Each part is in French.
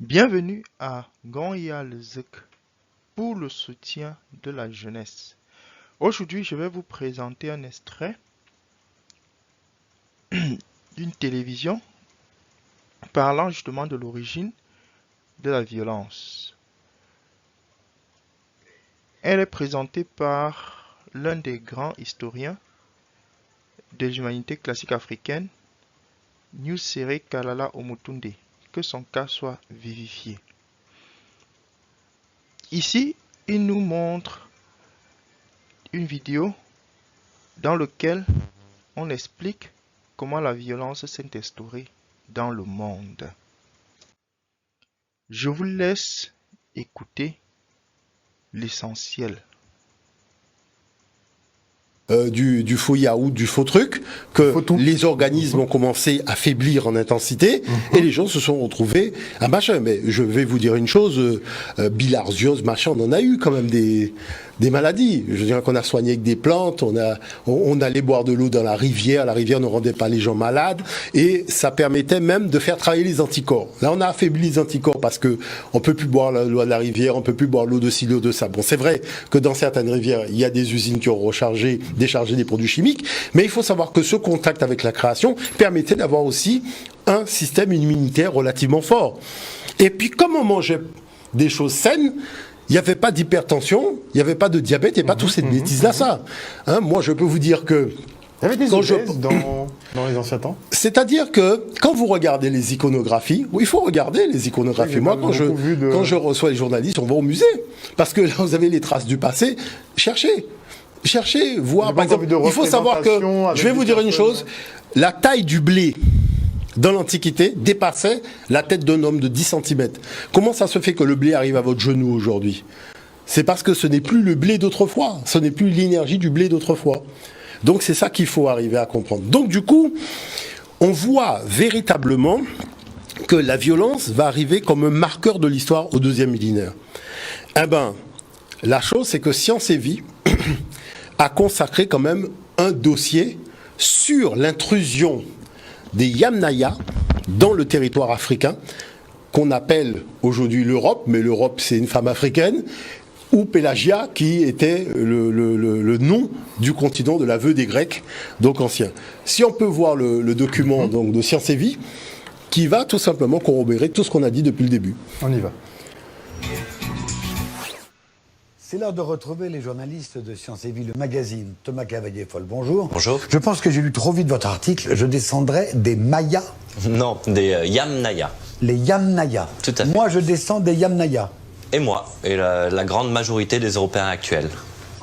Bienvenue à Gonyalzek pour le soutien de la jeunesse. Aujourd'hui, je vais vous présenter un extrait d'une télévision parlant justement de l'origine de la violence. Elle est présentée par l'un des grands historiens de l'humanité classique africaine, Nusere Kalala Omotunde. Que son cas soit vivifié. Ici, il nous montre une vidéo dans laquelle on explique comment la violence s'est instaurée dans le monde. Je vous laisse écouter l'essentiel. Du faux yaourt, du faux truc, que les organismes ont commencé à faiblir en intensité et les gens se sont retrouvés à machin. Mais je vais vous dire une chose, bilharziose, machin, on en a eu quand même des maladies. Je dirais qu'on a soigné avec des plantes, on allait boire de l'eau dans la rivière ne rendait pas les gens malades et ça permettait même de faire travailler les anticorps. Là, on a affaibli les anticorps parce que on peut plus boire l'eau de la rivière, on peut plus boire l'eau de ci, l'eau de ça. Bon, c'est vrai que dans certaines rivières, il y a des usines qui ont décharger des produits chimiques, mais il faut savoir que ce contact avec la création permettait d'avoir aussi un système immunitaire relativement fort. Et puis comme on mangeait des choses saines, il n'y avait pas d'hypertension, il n'y avait pas de diabète, il n'y avait pas toutes ces bêtises-là, ça. Hein, moi, je peux vous dire que... Il y avait des obèses dans les anciens temps. C'est-à-dire que quand vous regardez les iconographies, il faut regarder les iconographies. Moi, quand je reçois les journalistes, on va au musée. Parce que là, vous avez les traces du passé. Cherchez, voir. Par exemple, il faut savoir que, je vais vous dire une chose, la taille du blé dans l'Antiquité dépassait la tête d'un homme de 10 cm. Comment ça se fait que le blé arrive à votre genou aujourd'hui? C'est parce que ce n'est plus le blé d'autrefois, ce n'est plus l'énergie du blé d'autrefois. Donc c'est ça qu'il faut arriver à comprendre. Donc du coup, on voit véritablement que la violence va arriver comme un marqueur de l'histoire au deuxième millénaire. Eh ben, la chose c'est que Science et Vie a consacré quand même un dossier sur l'intrusion des Yamnaya dans le territoire africain, qu'on appelle aujourd'hui l'Europe, mais l'Europe c'est une femme africaine, ou Pélagia, qui était le nom du continent de l'aveu des Grecs, donc anciens. Si on peut voir le document donc, de Science et Vie, qui va tout simplement corroborer tout ce qu'on a dit depuis le début. On y va. C'est l'heure de retrouver les journalistes de Science et Vie, le magazine. Thomas Cavalier-Foll, bonjour. Bonjour. Je pense que j'ai lu trop vite votre article. Je descendrai des Mayas. Non, des Yamnaya. Les Yamnaya. Tout à fait. Moi, je descends des Yamnaya. Et moi, et la grande majorité des Européens actuels.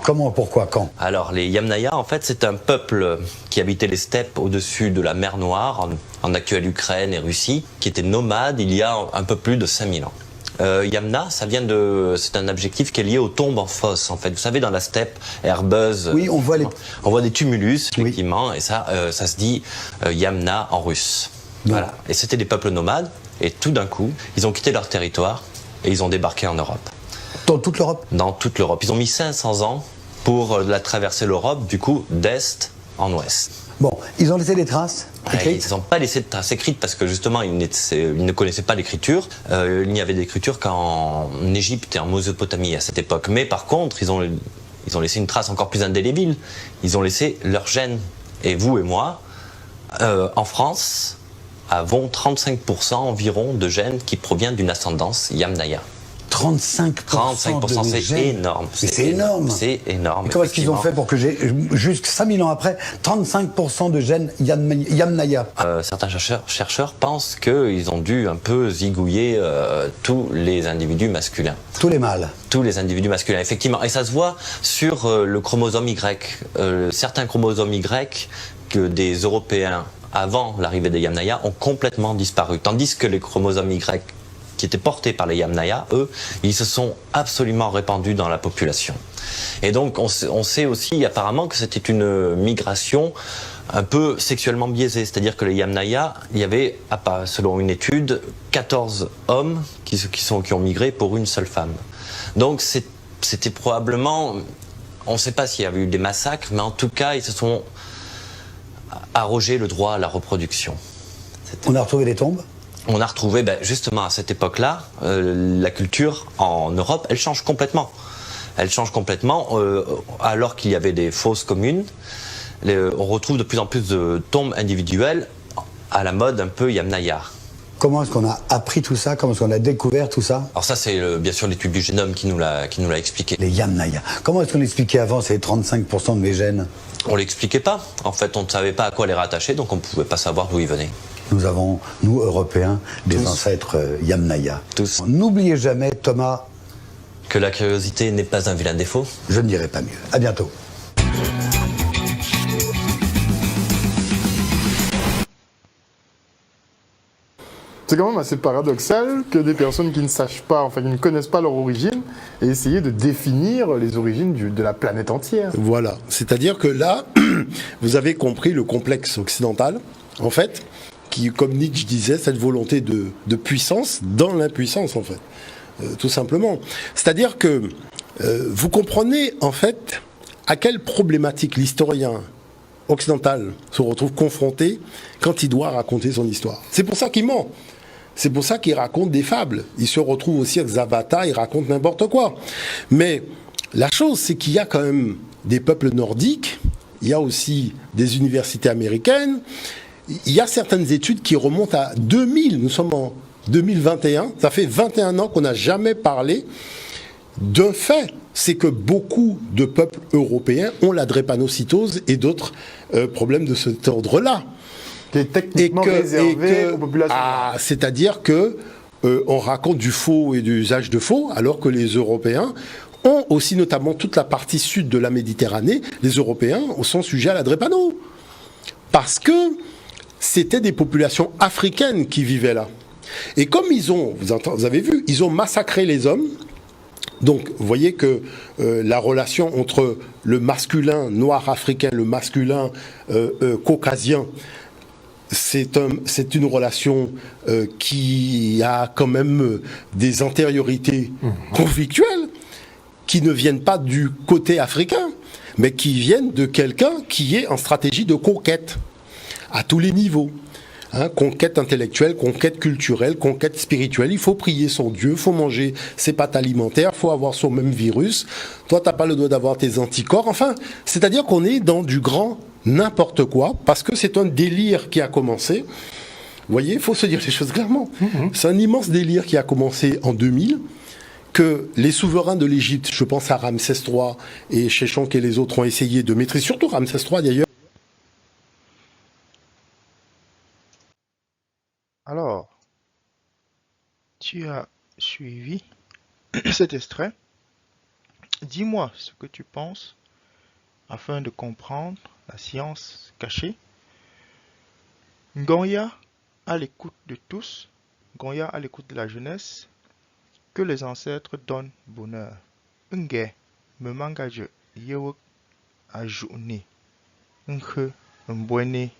Comment, pourquoi, quand? Alors, les Yamnaya, en fait, c'est un peuple qui habitait les steppes au-dessus de la mer Noire, en actuelle Ukraine et Russie, qui était nomade il y a un peu plus de 5000 ans. Yamna, c'est un adjectif qui est lié aux tombes en fosse, en fait. Vous savez, dans la steppe herbeuse, oui, on voit des tumulus, effectivement, oui. Et ça se dit Yamna en russe. Voilà. Et c'était des peuples nomades, et tout d'un coup, ils ont quitté leur territoire et ils ont débarqué en Europe. Dans toute l'Europe? Dans toute l'Europe. Ils ont mis 500 ans pour traverser l'Europe, du coup, d'est en ouest. Bon, ils ont laissé des traces écrites? Ils n'ont pas laissé de traces écrites parce que justement, ils ne connaissaient pas l'écriture. Il n'y avait d'écriture qu'en Égypte et en Mésopotamie à cette époque. Mais par contre, ils ont laissé une trace encore plus indélébile. Ils ont laissé leur gène. Et vous et moi, en France, avons 35% environ de gènes qui proviennent d'une ascendance Yamnaya. 35%, c'est énorme. C'est énorme. C'est énorme. Comment est-ce qu'ils ont fait pour que j'ai, jusqu'à 5000 ans après, 35% de gènes Yamnaya? Certains chercheurs pensent qu'ils ont dû un peu zigouiller tous les individus masculins. Tous les mâles. Tous les individus masculins, effectivement. Et ça se voit sur le chromosome Y. Certains chromosomes Y que des Européens, avant l'arrivée des Yamnaya, ont complètement disparu. Tandis que les chromosomes Y qui étaient portés par les Yamnaya, eux, ils se sont absolument répandus dans la population. Et donc, on sait aussi apparemment que c'était une migration un peu sexuellement biaisée. C'est-à-dire que les Yamnaya, il y avait, selon une étude, 14 hommes qui ont migré pour une seule femme. Donc, c'était probablement... On ne sait pas s'il y a eu des massacres, mais en tout cas, ils se sont arrogés le droit à la reproduction. On a retrouvé des tombes? on a retrouvé, justement à cette époque-là, la culture en Europe, elle change complètement. Elle change complètement, alors qu'il y avait des fosses communes. On retrouve de plus en plus de tombes individuelles à la mode un peu Yamnaya. Comment est-ce qu'on a appris tout ça? Comment est-ce qu'on a découvert tout ça? Alors ça, c'est bien sûr l'étude du génome qui nous l'a expliqué. Les Yamnaya. Comment est-ce qu'on expliquait avant ces 35% de mes gènes? On l'expliquait pas. En fait, on ne savait pas à quoi les rattacher, donc on ne pouvait pas savoir d'où ils venaient. Nous avons, nous, Européens, des ancêtres Yamnaya. Tous. N'oubliez jamais, Thomas... Que la curiosité n'est pas un vilain défaut. Je ne dirai pas mieux. À bientôt. C'est quand même assez paradoxal que des personnes qui ne sachent pas, enfin qui ne connaissent pas leur origine, aient essayé de définir les origines de la planète entière. Voilà, c'est-à-dire que là, vous avez compris le complexe occidental, en fait, qui, comme Nietzsche disait, cette volonté de puissance dans l'impuissance, en fait, tout simplement. C'est-à-dire que vous comprenez, en fait, à quelle problématique l'historien occidental se retrouve confronté quand il doit raconter son histoire. C'est pour ça qu'il ment. C'est pour ça qu'il raconte des fables. Il se retrouve aussi avec Zavata, il raconte n'importe quoi. Mais la chose, c'est qu'il y a quand même des peuples nordiques, il y a aussi des universités américaines, il y a certaines études qui remontent à 2000, nous sommes en 2021, ça fait 21 ans qu'on n'a jamais parlé d'un fait, c'est que beaucoup de peuples européens ont la drépanocytose et d'autres problèmes de cet ordre-là. Qui est techniquement réservé aux populations. C'est-à-dire que on raconte du faux et de l'usage de faux, alors que les Européens ont aussi, notamment toute la partie sud de la Méditerranée, les Européens sont sujets à la drépano. Parce que c'était des populations africaines qui vivaient là. Et comme vous avez vu, ils ont massacré les hommes. Donc, vous voyez que la relation entre le masculin noir africain, le masculin caucasien, c'est une relation qui a quand même des antériorités conflictuelles qui ne viennent pas du côté africain, mais qui viennent de quelqu'un qui est en stratégie de conquête à tous les niveaux. Conquête intellectuelle, conquête culturelle, conquête spirituelle. Il faut prier son Dieu, il faut manger ses pâtes alimentaires, il faut avoir son même virus. Toi, tu n'as pas le droit d'avoir tes anticorps. Enfin, c'est-à-dire qu'on est dans du grand n'importe quoi, parce que c'est un délire qui a commencé. Vous voyez, il faut se dire les choses clairement. C'est un immense délire qui a commencé en 2000, que les souverains de l'Égypte, je pense à Ramsès III et Sheshonq et les autres, ont essayé de maîtriser, surtout Ramsès III d'ailleurs. Alors, tu as suivi cet extrait. Dis-moi ce que tu penses afin de comprendre la science cachée. Ngoya à l'écoute de tous, Ngoya à l'écoute de la jeunesse, que les ancêtres donnent bonheur. Nge me mangaje yewuk a journée. Nke mbwene